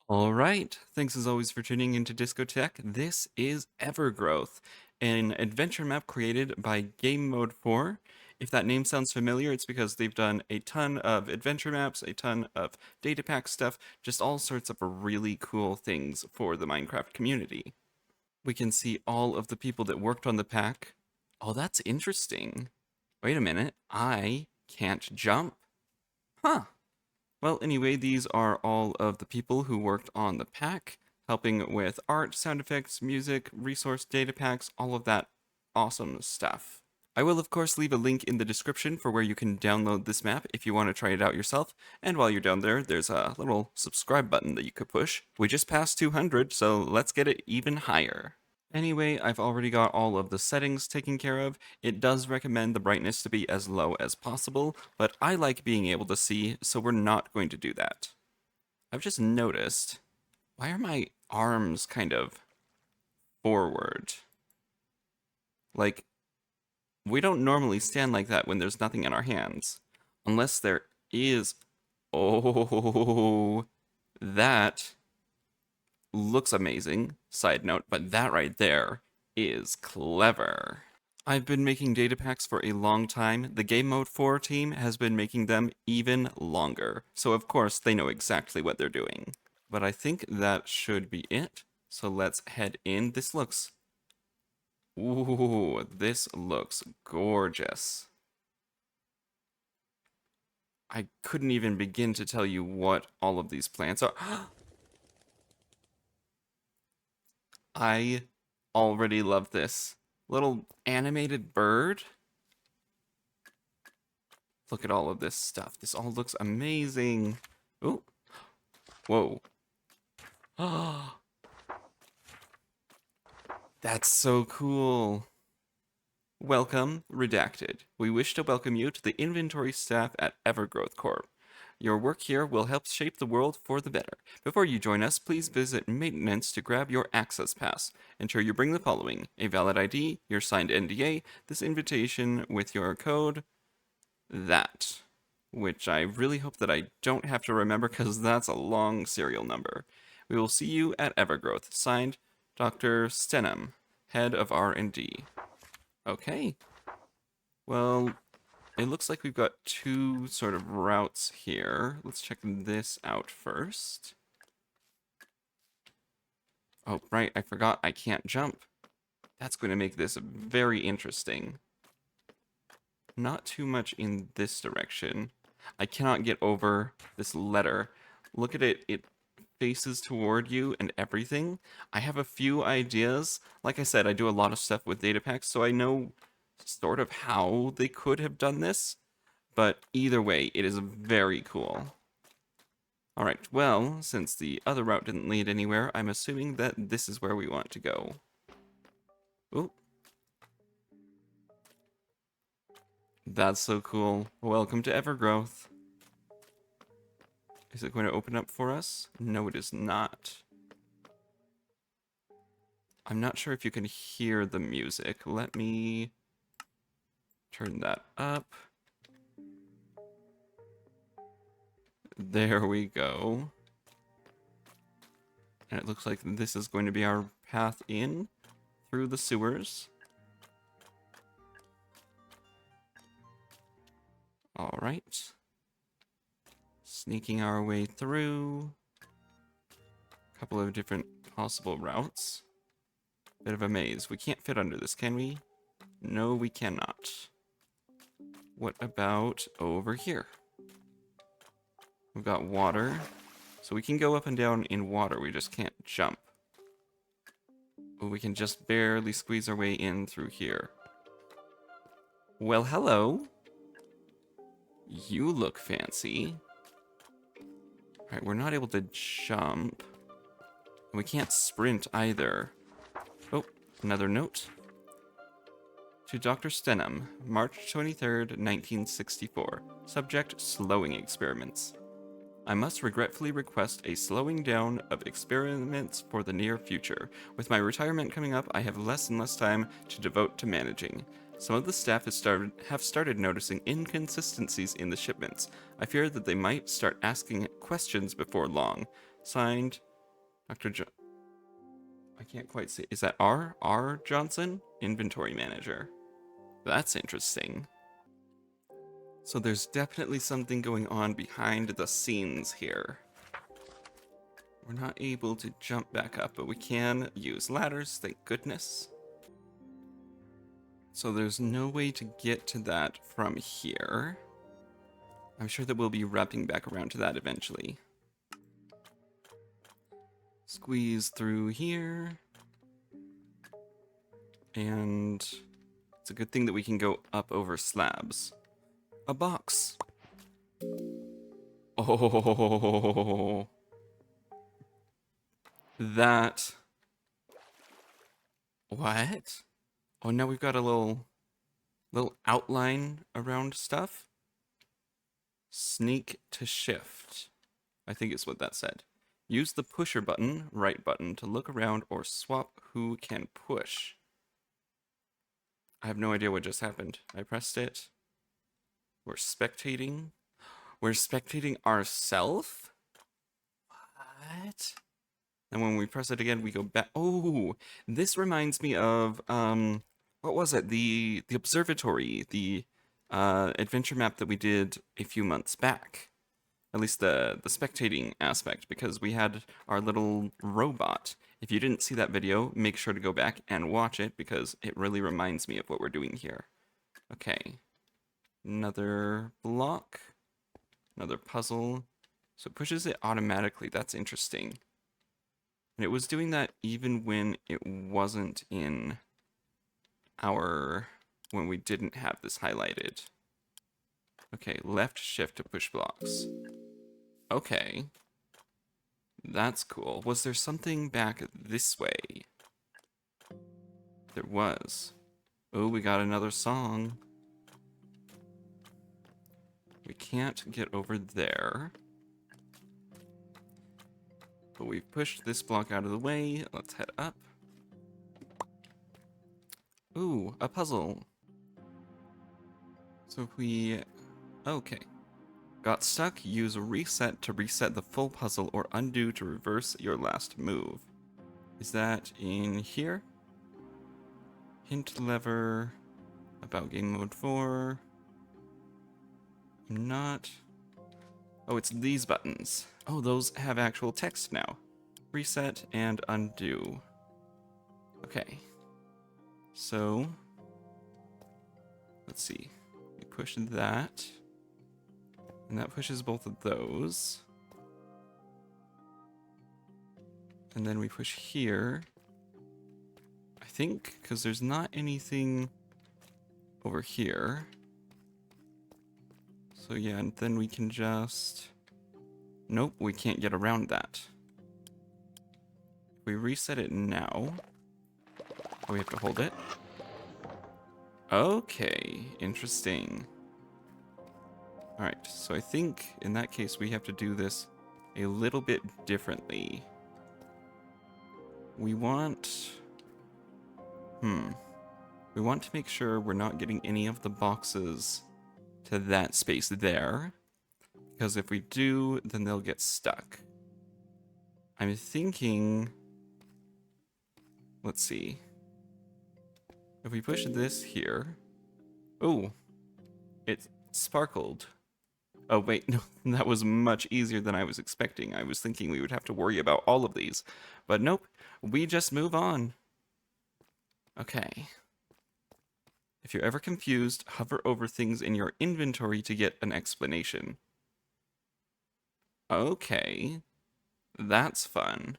All right. Thanks as always for tuning into DiscoTech. This is Evergrowth, an adventure map created by Game Mode 4. If that name sounds familiar, it's because they've done a ton of adventure maps, a ton of data pack stuff, just all sorts of really cool things for the Minecraft community. We can see all of the people that worked on the pack. Oh, that's interesting. Wait a minute. I can't jump. Huh. Well, anyway, these are all of the people who worked on the pack, helping with art, sound effects, music, resource data packs, all of that awesome stuff. I will, of course, leave a link in the description for where you can download this map if you want to try it out yourself. And while you're down there, there's a little subscribe button that you could push. We just passed 200, so let's get it even higher. Anyway, I've already got all of the settings taken care of. It does recommend the brightness to be as low as possible, but I like being able to see, so we're not going to do that. I've just noticed, why are my arms kind of forward? Like, we don't normally stand like that when there's nothing in our hands. Unless there is... Oh, that looks amazing, side note, but that right there is clever. I've been making data packs for a long time. The Game Mode 4 team has been making them even longer. So of course they know exactly what they're doing. But I think that should be it. So let's head in. This looks... Ooh, this looks gorgeous. I couldn't even begin to tell you what all of these plants are. I already love this. Little animated bird. Look at all of this stuff. This all looks amazing. Oh, whoa. Oh, that's so cool. Welcome, Redacted. We wish to welcome you to the inventory staff at Evergrowth Corp. Your work here will help shape the world for the better. Before you join us, please visit Maintenance to grab your access pass. Ensure you bring the following: a valid ID, your signed NDA, this invitation with your code, that. Which I really hope that I don't have to remember because that's a long serial number. We will see you at Evergrowth. Signed, Dr. Stenham, head of R&D. Okay. Well, it looks like we've got two sort of routes here. Let's check this out first. Oh, right, I forgot I can't jump. That's going to make this very interesting. Not too much in this direction. I cannot get over this letter. Look at it. It faces toward you and everything. I have a few ideas. Like I said, I do a lot of stuff with data packs, so I know sort of how they could have done this. But either way, it is very cool. Alright, well, since the other route didn't lead anywhere, I'm assuming that this is where we want to go. Oh, that's so cool. Welcome to Evergrowth. Is it going to open up for us? No, it is not. I'm not sure if you can hear the music. Let me turn that up. There we go. And it looks like this is going to be our path in through the sewers. All right. Sneaking our way through. A couple of different possible routes. Bit of a maze. We can't fit under this, can we? No, we cannot. What about over here? We've got water. So we can go up and down in water. We just can't jump. But we can just barely squeeze our way in through here. Well, hello. You look fancy. Alright, we're not able to jump. And we can't sprint either. Oh, another note. To Dr. Stenham, March 23rd, 1964. Subject, slowing experiments. I must regretfully request a slowing down of experiments for the near future. With my retirement coming up, I have less and less time to devote to managing. Some of the staff have started noticing inconsistencies in the shipments. I fear that they might start asking questions before long. Signed, Dr. I can't quite see. Is that R? R. Johnson? Inventory manager. That's interesting. So there's definitely something going on behind the scenes here. We're not able to jump back up, but we can use ladders, thank goodness. So there's no way to get to that from here. I'm sure that we'll be wrapping back around to that eventually. Squeeze through here. And it's a good thing that we can go up over slabs. A box. Oh, that. What? Oh, now we've got a little outline around stuff. Sneak to shift, I think is what that said. Use the pusher button, right button, to look around or swap who can push. I have no idea what just happened. I pressed it. We're spectating. We're spectating ourselves? What? And when we press it again, we go back. Oh, this reminds me of, what was it? The observatory, the adventure map that we did a few months back. At least the spectating aspect, because we had our little robot. If you didn't see that video, make sure to go back and watch it, because it really reminds me of what we're doing here. Okay. Another block. Another puzzle. So it pushes it automatically. That's interesting. And it was doing that even when it wasn't in our... when we didn't have this highlighted. Okay, left shift to push blocks. Okay. That's cool. Was there something back this way? There was. Oh, we got another song. We can't get over there. But we've pushed this block out of the way. Let's head up. Ooh, a puzzle. So if we... Okay. Got stuck? Use reset to reset the full puzzle or undo to reverse your last move. Is that in here? Hint lever. About game mode 4. I'm not... Oh, it's these buttons. Oh, those have actual text now. Reset and undo. Okay. So, let's see. We push that. And that pushes both of those. And then we push here. I think, because there's not anything over here. So yeah, and then we can just... Nope, we can't get around that. If we reset it now... Oh, we have to hold it? Okay, interesting. Alright, so I think in that case we have to do this a little bit differently. We want... We want to make sure we're not getting any of the boxes to that space there. Because if we do, then they'll get stuck. I'm thinking... Let's see. If we push this here... Oh! It sparkled. Oh, wait, no, that was much easier than I was expecting. I was thinking we would have to worry about all of these. But nope, we just move on. Okay. If you're ever confused, hover over things in your inventory to get an explanation. Okay. That's fun.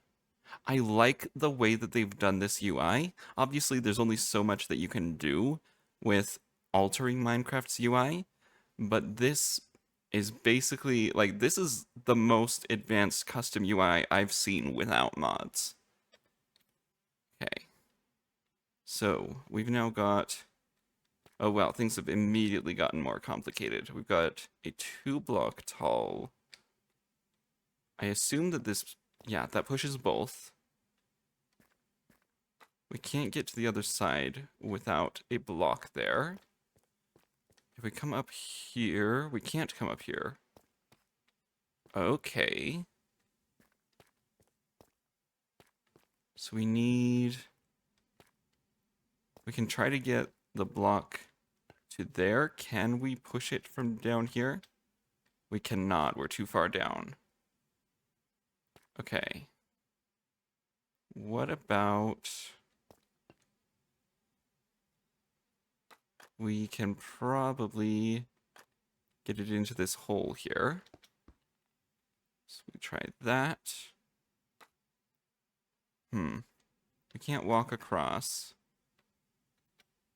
I like the way that they've done this UI. Obviously, there's only so much that you can do with altering Minecraft's UI, but this is basically, like, this is the most advanced custom UI I've seen without mods. Okay. So, we've now got... Oh, wow, things have immediately gotten more complicated. We've got a 2-block tall... I assume that this... Yeah, that pushes both. We can't get to the other side without a block there. If we come up here... We can't come up here. Okay. So we need... We can try to get the block to there. Can we push it from down here? We cannot. We're too far down. Okay. What about... We can probably get it into this hole here. So we try that. We can't walk across.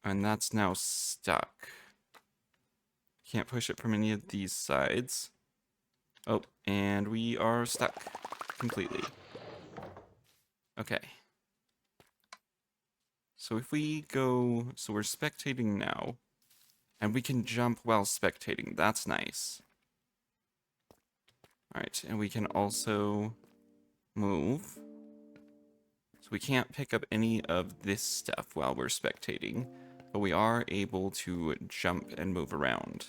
And that's now stuck. Can't push it from any of these sides. Oh, and we are stuck completely. Okay. So if we go... So we're spectating now. And we can jump while spectating. That's nice. Alright, and we can also move. So we can't pick up any of this stuff while we're spectating. But we are able to jump and move around.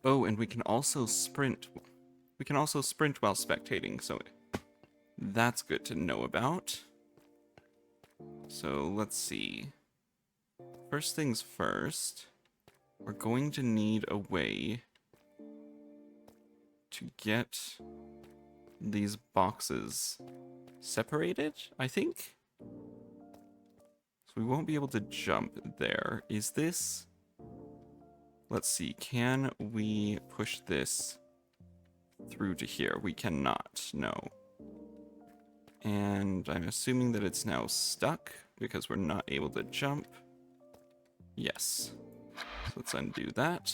Oh, and we can also sprint. We can also sprint while spectating, so that's good to know about. So let's see. First things first, we're going to need a way to get these boxes separated, I think? So we won't be able to jump there. Is this... Let's see, can we push this through to here? We cannot, no. And I'm assuming that it's now stuck because we're not able to jump. Yes. So let's undo that.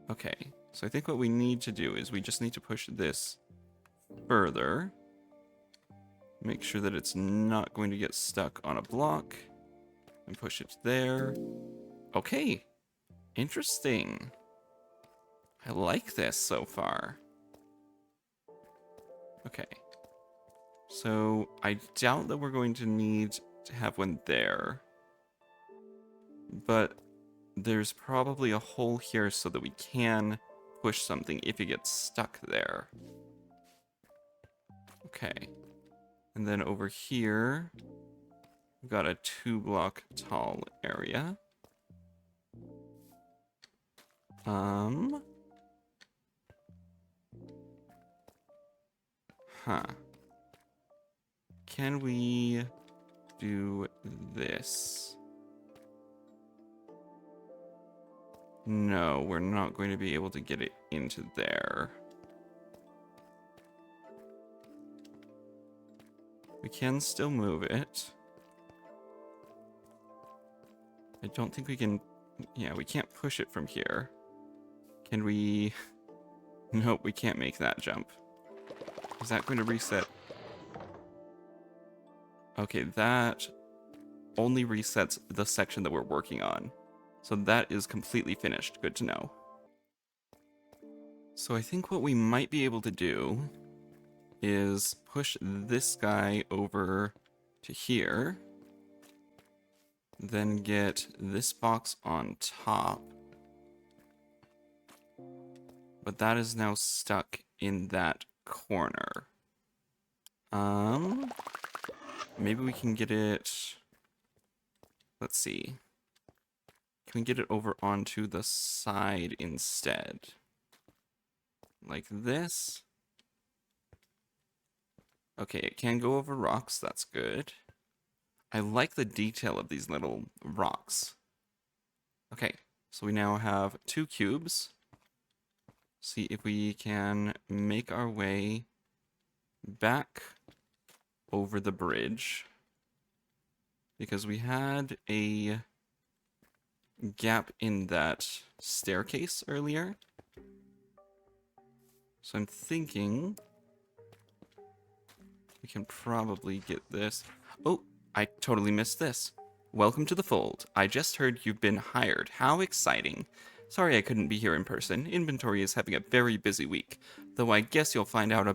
Okay, so I think what we need to do is we just need to push this further. Make sure that it's not going to get stuck on a block. And push it there. Okay, interesting. I like this so far. Okay. So I doubt that we're going to need to have one there. But there's probably a hole here so that we can push something if it gets stuck there. Okay. And then over here, we've got a 2-block tall area. Huh. Can we do this? No, we're not going to be able to get it into there. We can still move it. I don't think we can... Yeah, we can't push it from here. Can we... Nope, we can't make that jump. Is that going to reset? Okay, that only resets the section that we're working on. So that is completely finished. Good to know. So I think what we might be able to do is push this guy over to here. Then get this box on top. But that is now stuck in that corner. Maybe we can get it... Let's see. Can we get it over onto the side instead? Like this? Okay, it can go over rocks, that's good. I like the detail of these little rocks. Okay, so we now have 2 cubes. See if we can make our way back over the bridge. Because we had a gap in that staircase earlier. So I'm thinking we can probably get this. Oh, I totally missed this. Welcome to the fold. I just heard you've been hired. How exciting. Sorry I couldn't be here in person. Inventory is having a very busy week, though I guess you'll find out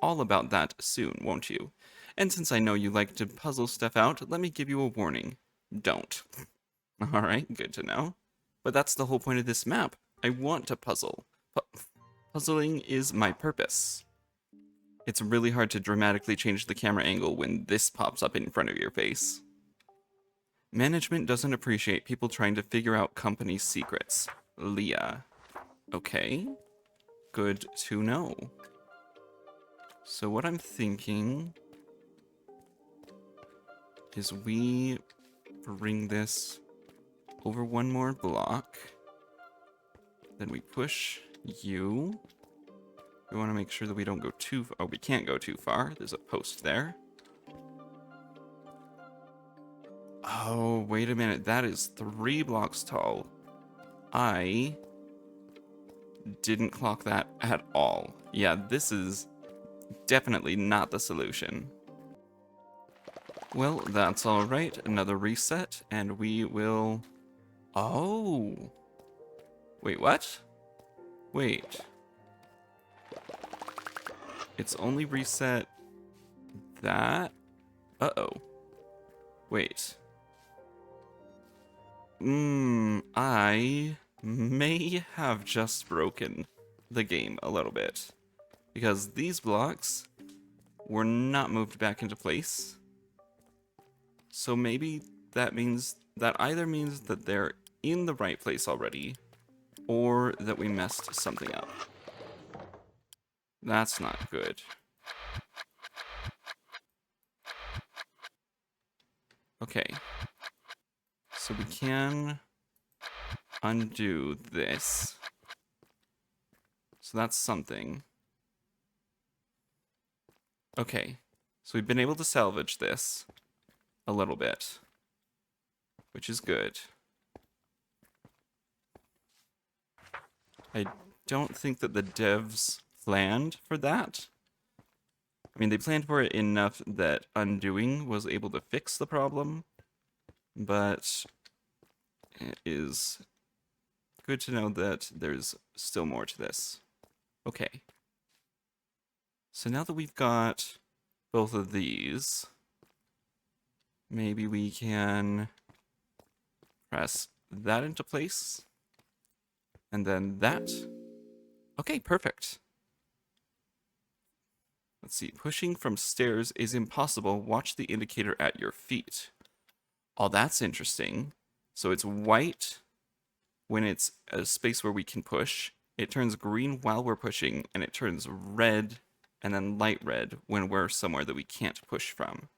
all about that soon, won't you? And since I know you like to puzzle stuff out, let me give you a warning. Don't. Alright, good to know. But that's the whole point of this map. I want to puzzle. Puzzling is my purpose. It's really hard to dramatically change the camera angle when this pops up in front of your face. Management doesn't appreciate people trying to figure out company secrets. Leah. Okay. Good to know. So what I'm thinking is we bring this over one more block. Then we push you. We want to make sure that we don't go too far. Oh, we can't go too far. There's a post there. Oh, wait a minute. That is 3 blocks tall. I didn't clock that at all. Yeah, this is definitely not the solution. Well, that's alright. Another reset, and we will... Oh! Wait, what? Wait. It's only reset that? Uh-oh. Wait. I may have just broken the game a little bit. Because these blocks were not moved back into place. So maybe that either means that they're in the right place already, or that we messed something up. That's not good. Okay. So we can undo this. So that's something. Okay. So we've been able to salvage this a little bit, which is good. I don't think that the devs planned for that. I mean, they planned for it enough that undoing was able to fix the problem, but it is good to know that there's still more to this. Okay. So now that we've got both of these, maybe we can press that into place, and then that. Okay, perfect. Let's see. Pushing from stairs is impossible. Watch the indicator at your feet. Oh, that's interesting. So it's white when it's a space where we can push. It turns green while we're pushing, and it turns red and then light red when we're somewhere that we can't push from.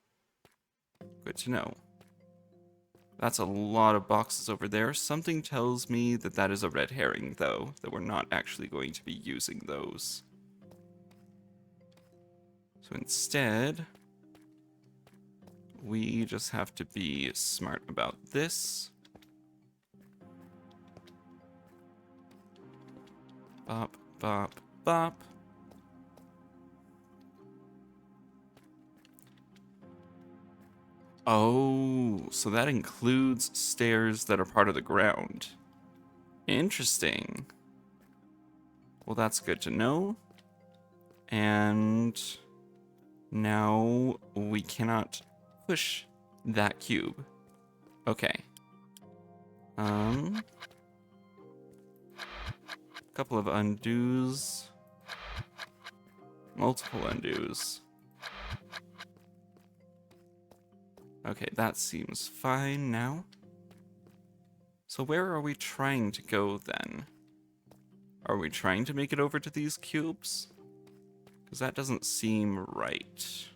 Good to know. That's a lot of boxes over there. Something tells me that that is a red herring, though, that we're not actually going to be using those. So instead, we just have to be smart about this. Bop, bop, bop. Oh, so that includes stairs that are part of the ground. Interesting. Well, that's good to know. And now we cannot push that cube. Okay. Couple of undos. Multiple undos. Okay, that seems fine now. So where are we trying to go then? Are we trying to make it over to these cubes? Because that doesn't seem right.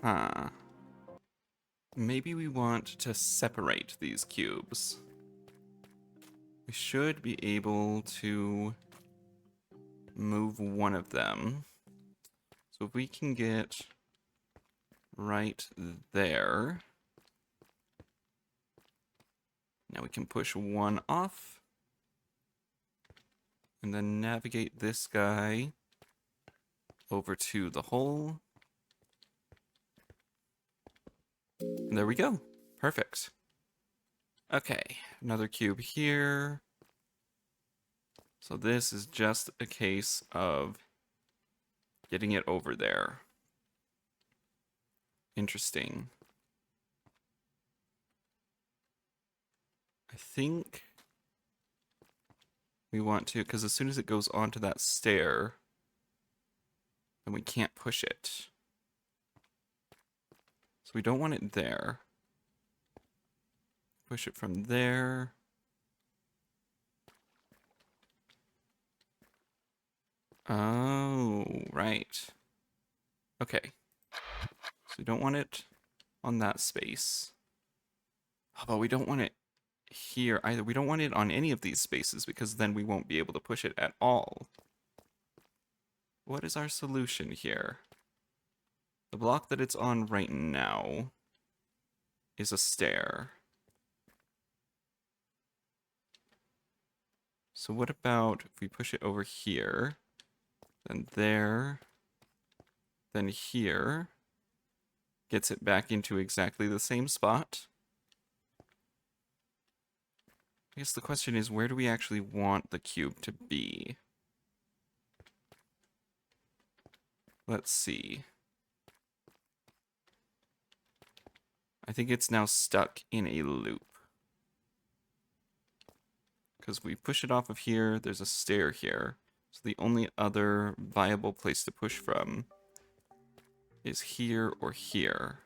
Huh. Maybe we want to separate these cubes. We should be able to move one of them. So if we can get right there. Now we can push one off. And then navigate this guy over to the hole. And there we go. Perfect. Okay, another cube here. So this is just a case of getting it over there. Interesting. I think we want to, because as soon as it goes onto that stair, then we can't push it. So we don't want it there. Push it from there. Oh, right. Okay. So we don't want it on that space. Oh, but we don't want it here either. We don't want it on any of these spaces because then we won't be able to push it at all. What is our solution here? The block that it's on right now is a stair. So what about if we push it over here, then there, then here, gets it back into exactly the same spot? I guess the question is, where do we actually want the cube to be? Let's see. I think it's now stuck in a loop. Because we push it off of here, there's a stair here. So the only other viable place to push from is here or here.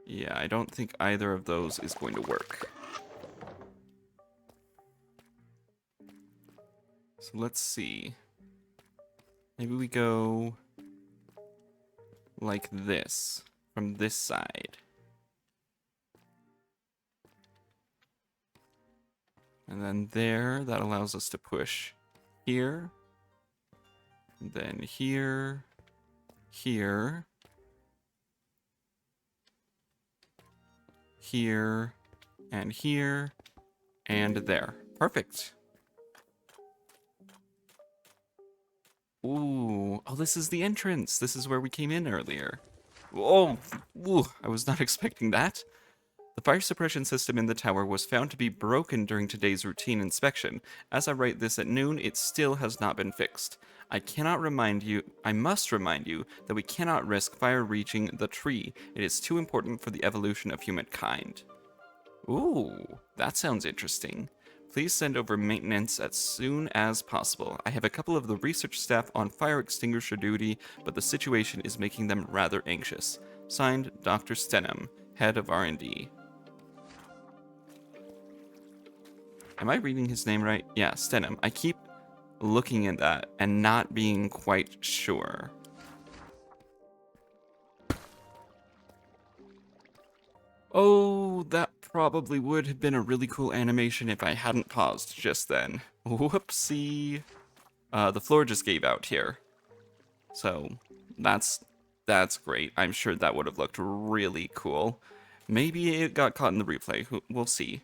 Yeah, I don't think either of those is going to work. So let's see. Maybe we go like this, from this side. And then there, that allows us to push here. Then here, here, here, and here, and there. Perfect. Ooh, oh, this is the entrance. This is where we came in earlier. Oh, ooh, I was not expecting that. The fire suppression system in the tower was found to be broken during today's routine inspection. As I write this at noon, it still has not been fixed. I must remind you that we cannot risk fire reaching the tree. It is too important for the evolution of humankind. Ooh, that sounds interesting. Please send over maintenance as soon as possible. I have a couple of the research staff on fire extinguisher duty, but the situation is making them rather anxious. Signed, Dr. Stenham, head of R&D. Am I reading his name right? Yeah, Stenham. I keep looking at that and not being quite sure. Oh, that probably would have been a really cool animation if I hadn't paused just then. Whoopsie. The floor just gave out here. So, that's great. I'm sure that would have looked really cool. Maybe it got caught in the replay. We'll see.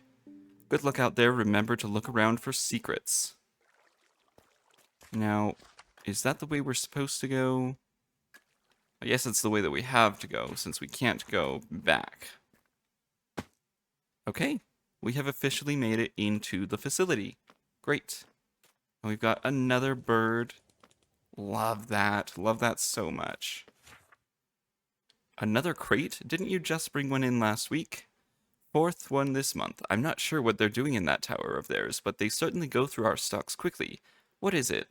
Good luck out there. Remember to look around for secrets. Now, is that the way we're supposed to go? I guess it's the way that we have to go, since we can't go back. Okay, we have officially made it into the facility. Great. And we've got another bird. Love that. Love that so much. Another crate? Didn't you just bring one in last week? Fourth one this month. I'm not sure what they're doing in that tower of theirs, but they certainly go through our stocks quickly. What is it?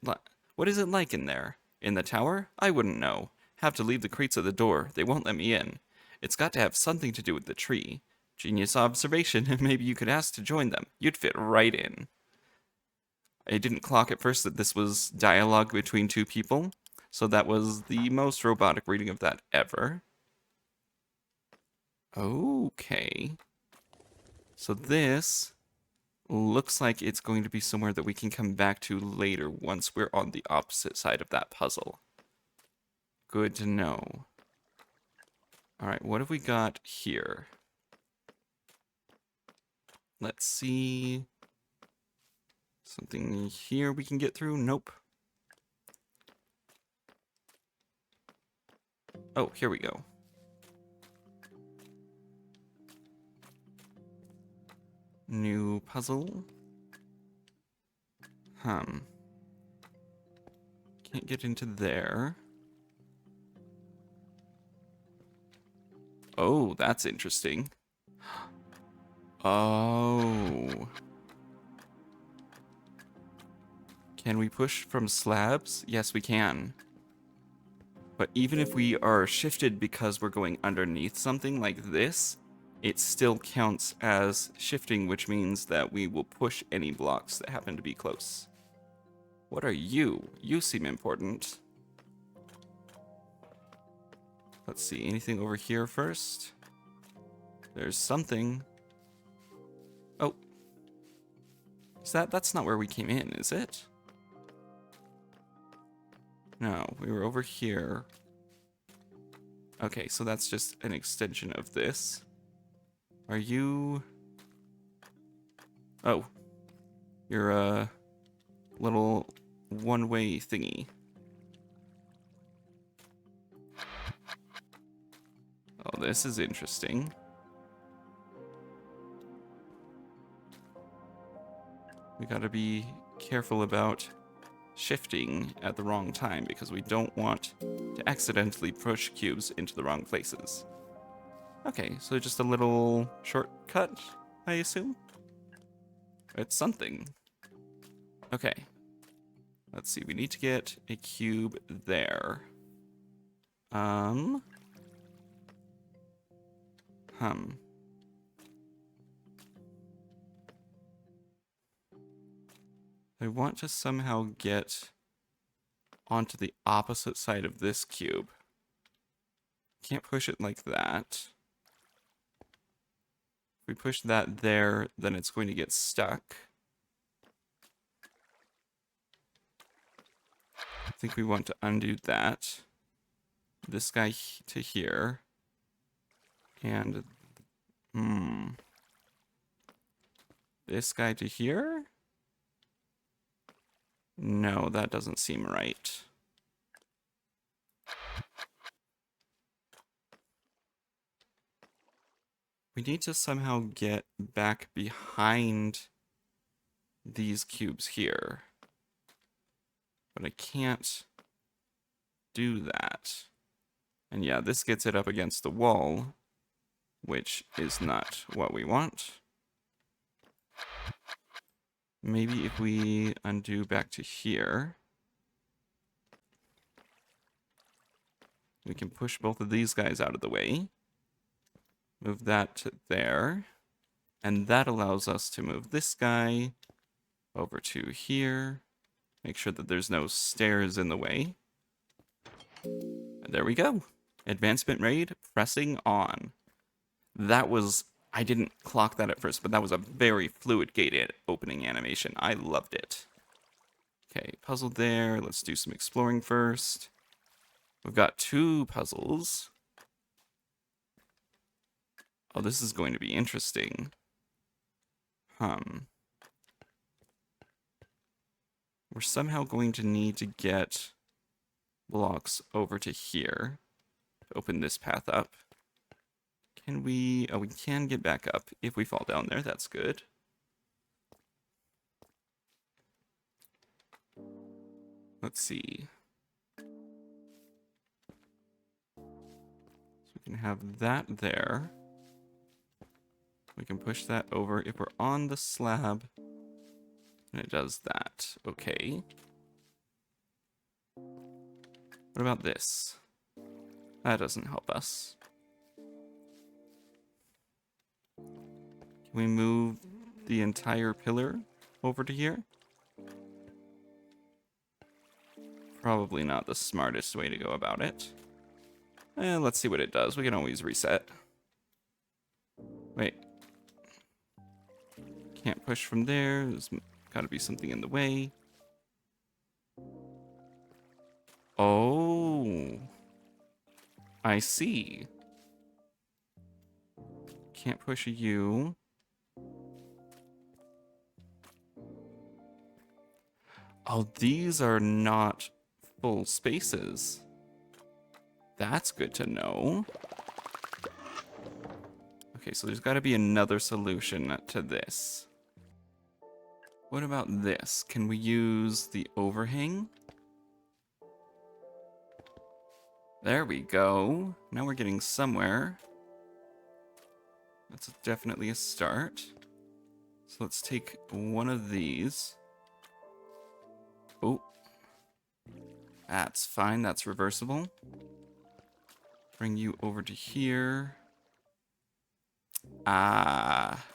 What is it like in there? In the tower? I wouldn't know. Have to leave the crates at the door. They won't let me in. It's got to have something to do with the tree. Genius observation. Maybe you could ask to join them. You'd fit right in. I didn't clock at first that this was dialogue between two people, so that was the most robotic reading of that ever. Okay. So this looks like it's going to be somewhere that we can come back to later once we're on the opposite side of that puzzle. Good to know. Alright, what have we got here? Let's see. Something here we can get through? Nope. Oh, here we go. New puzzle. Can't get into there. Oh, that's interesting. Oh. Can we push from slabs? Yes, we can. But even if we are shifted because we're going underneath something like this, it still counts as shifting, which means that we will push any blocks that happen to be close. What are you? You seem important. Let's see, anything over here first? There's something. Oh. That's not where we came in, is it? No, we were over here. Okay, so that's just an extension of this. Are you... Oh. You're a little one-way thingy. Oh, this is interesting. We gotta be careful about shifting at the wrong time because we don't want to accidentally push cubes into the wrong places. Okay, so just a little shortcut, I assume? It's something. Okay. Let's see, we need to get a cube there. I want to somehow get onto the opposite side of this cube. Can't push it like that. If we push that there, then it's going to get stuck. I think we want to undo that. This guy to here. And, this guy to here? No, that doesn't seem right. We need to somehow get back behind these cubes here. But I can't do that. And yeah, this gets it up against the wall, which is not what we want. Maybe if we undo back to here, we can push both of these guys out of the way. Move that to there. And that allows us to move this guy over to here. Make sure that there's no stairs in the way. And there we go. Advancement raid, pressing on. That was, I didn't clock that at first, but that was a very fluid gated opening animation. I loved it. Okay, puzzle there. Let's do some exploring first. We've got 2 puzzles. Oh, this is going to be interesting. We're somehow going to need to get blocks over to here to open this path up. Can we... Oh, we can get back up if we fall down there. That's good. Let's see. So we can have that there. We can push that over if we're on the slab. And it does that. Okay. What about this? That doesn't help us. Can we move the entire pillar over to here? Probably not the smartest way to go about it. Let's see what it does. We can always reset. Wait. Can't push from there. There's gotta be something in the way. Oh. I see. Can't push you. Oh, these are not full spaces. That's good to know. Okay, so there's got to be another solution to this. What about this? Can we use the overhang? There we go. Now we're getting somewhere. That's definitely a start. So let's take one of these. Oh, that's fine. That's reversible. Bring you over to here. Ah,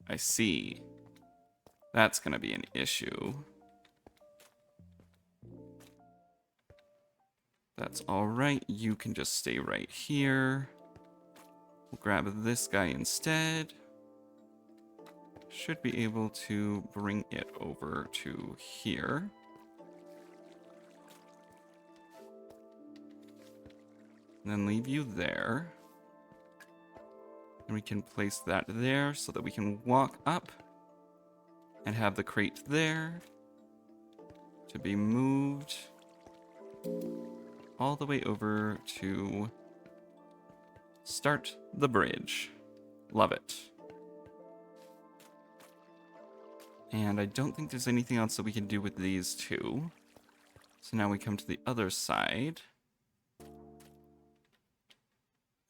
I see. That's going to be an issue. That's all right. You can just stay right here. We'll grab this guy instead. Should be able to bring it over to here. And then leave you there. And we can place that there so that we can walk up and have the crate there to be moved all the way over to start the bridge. Love it. And I don't think there's anything else that we can do with these two. So now we come to the other side.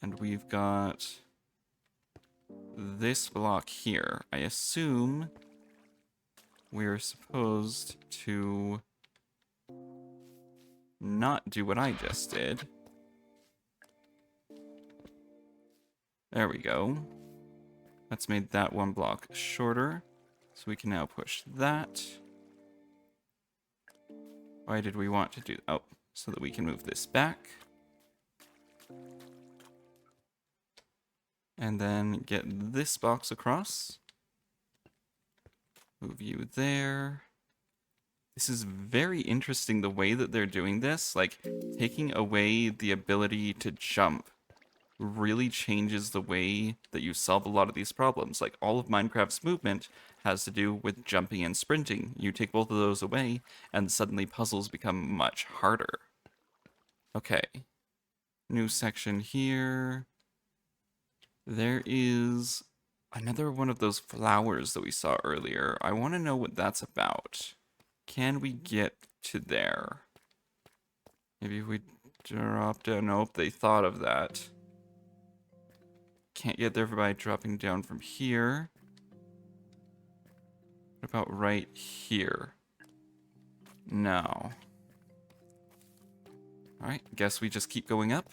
And we've got this block here. I assume we're supposed to not do what I just did. There we go. That's made that one block shorter. So we can now push that. Why did we want to do... Oh, so that we can move this back. And then get this box across. Move you there. This is very interesting the way that they're doing this. Like, taking away the ability to jump really changes the way that you solve a lot of these problems. Like, all of Minecraft's movement has to do with jumping and sprinting. You take both of those away, and suddenly puzzles become much harder. Okay. New section here. There is another one of those flowers that we saw earlier. I want to know what that's about. Can we get to there? Maybe we drop down. Nope, they thought of that. Can't get there by dropping down from here. What about right here? No. Alright, guess we just keep going up.